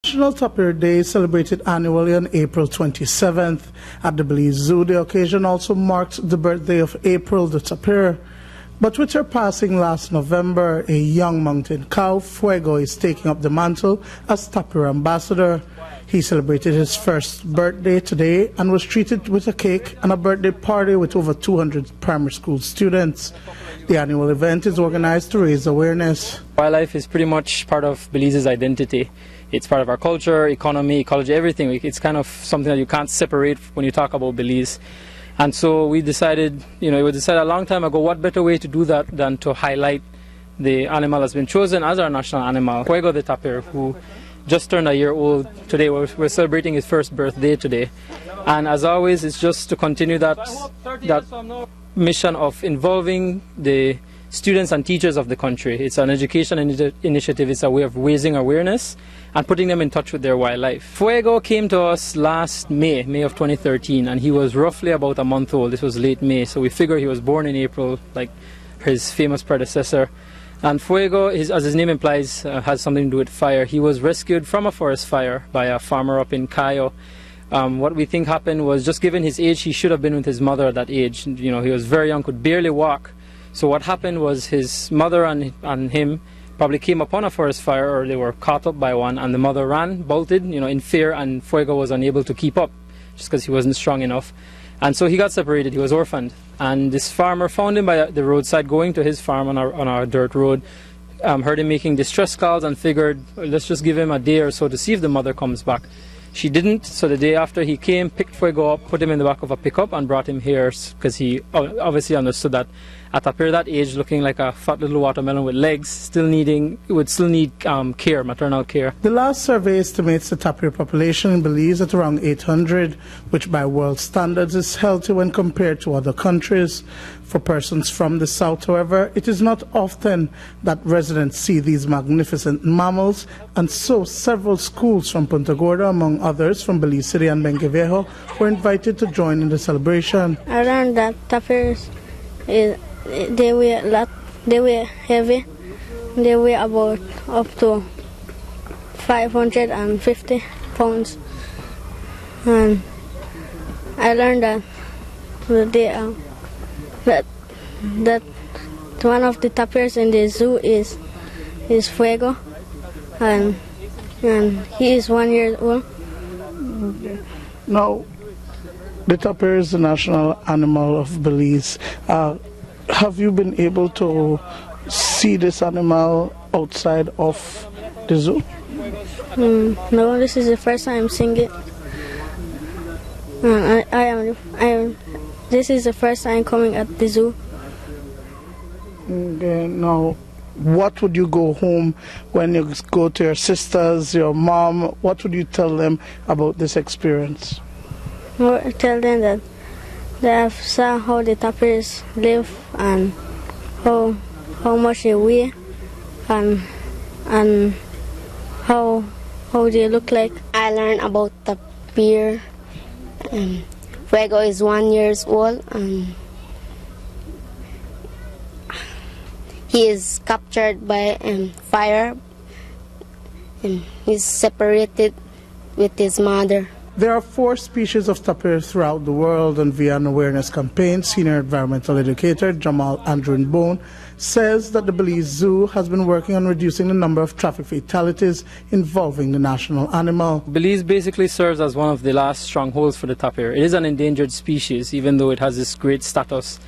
National Tapir Day is celebrated annually on April 27th. At the Belize Zoo, the occasion also marked the birthday of April the tapir. But with her passing last November, a young mountain cow, Fuego, is taking up the mantle as tapir ambassador. He celebrated his first birthday today and was treated with a cake and a birthday party with over 200 primary school students. The annual event is organized to raise awareness. Wildlife is pretty much part of Belize's identity. It's part of our culture, economy, ecology, everything. It's kind of something that you can't separate when you talk about Belize. And so we decided, it was decided a long time ago, what better way to do that than to highlight the animal that's been chosen as our national animal, Fuego the tapir, who just turned a year old today. We're celebrating his first birthday today. And as always, it's just to continue that mission of involving the students and teachers of the country. It's an education initiative. It's a way of raising awareness and putting them in touch with their wildlife. Fuego came to us last May of 2013, and he was roughly about a month old. This was late May, so we figure he was born in April, like his famous predecessor. And Fuego, as his name implies, has something to do with fire. He was rescued from a forest fire by a farmer up in Cayo. What we think happened was, just given his age, he should have been with his mother at that age. He was very young, could barely walk. So what happened was his mother and him probably came upon a forest fire, or they were caught up by one, and the mother ran, bolted, in fear, and Fuego was unable to keep up just because he wasn't strong enough. And so he got separated, he was orphaned. And this farmer found him by the roadside going to his farm on our dirt road, heard him making distress calls and figured, let's just give him a day or so to see if the mother comes back. She didn't, so the day after he came, picked Fuego up, put him in the back of a pickup and brought him here because he obviously understood that a tapir that age, looking like a fat little watermelon with legs, would still need care, maternal care. The last survey estimates the tapir population in Belize at around 800, which by world standards is healthy when compared to other countries. For persons from the south, however, it is not often that residents see these magnificent mammals, and so several schools from Punta Gorda, among others from Belize City and Bengueviejo, were invited to join in the celebration. I learned that tapirs, they weigh a lot, they weigh heavy, they weigh about up to 550 pounds. And I learned that that one of the tapirs in the zoo is Fuego, and he is 1 year old. Now, the tapir is the national animal of Belize. Have you been able to see this animal outside of the zoo? No, this is the first time I'm seeing it. This is the first time coming at the zoo. Okay, now, what would you go home when you go to your sisters, your mom? What would you tell them about this experience? I tell them that they have saw how the tapirs live and how much they weigh and how they look like. I learned about tapir. Fuego is 1 year old, and he is captured by fire, and he's separated with his mother. There are 4 species of tapir throughout the world, and via an awareness campaign, senior environmental educator Jamal Andrinbone says that the Belize Zoo has been working on reducing the number of traffic fatalities involving the national animal. Belize basically serves as one of the last strongholds for the tapir. It is an endangered species, even though it has this great status.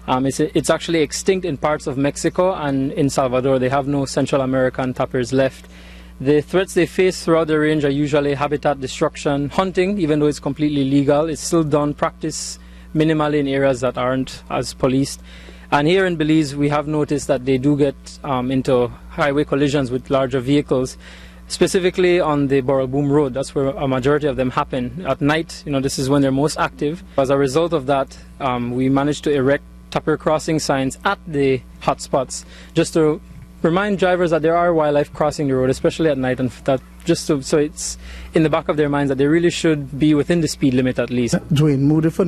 It's actually extinct in parts of Mexico and in Salvador. They have no Central American tapirs left. The threats they face throughout the range are usually habitat destruction, hunting, even though it's completely legal. It's still done, practice minimally in areas that aren't as policed. And here in Belize, we have noticed that they do get into highway collisions with larger vehicles, specifically on the Boroboom Road. That's where a majority of them happen. At night, this is when they're most active. As a result of that, we managed to erect tapir crossing signs at the hotspots, just to remind drivers that there are wildlife crossing the road, especially at night, and that so it's in the back of their minds that they really should be within the speed limit at least. Dwayne Moody for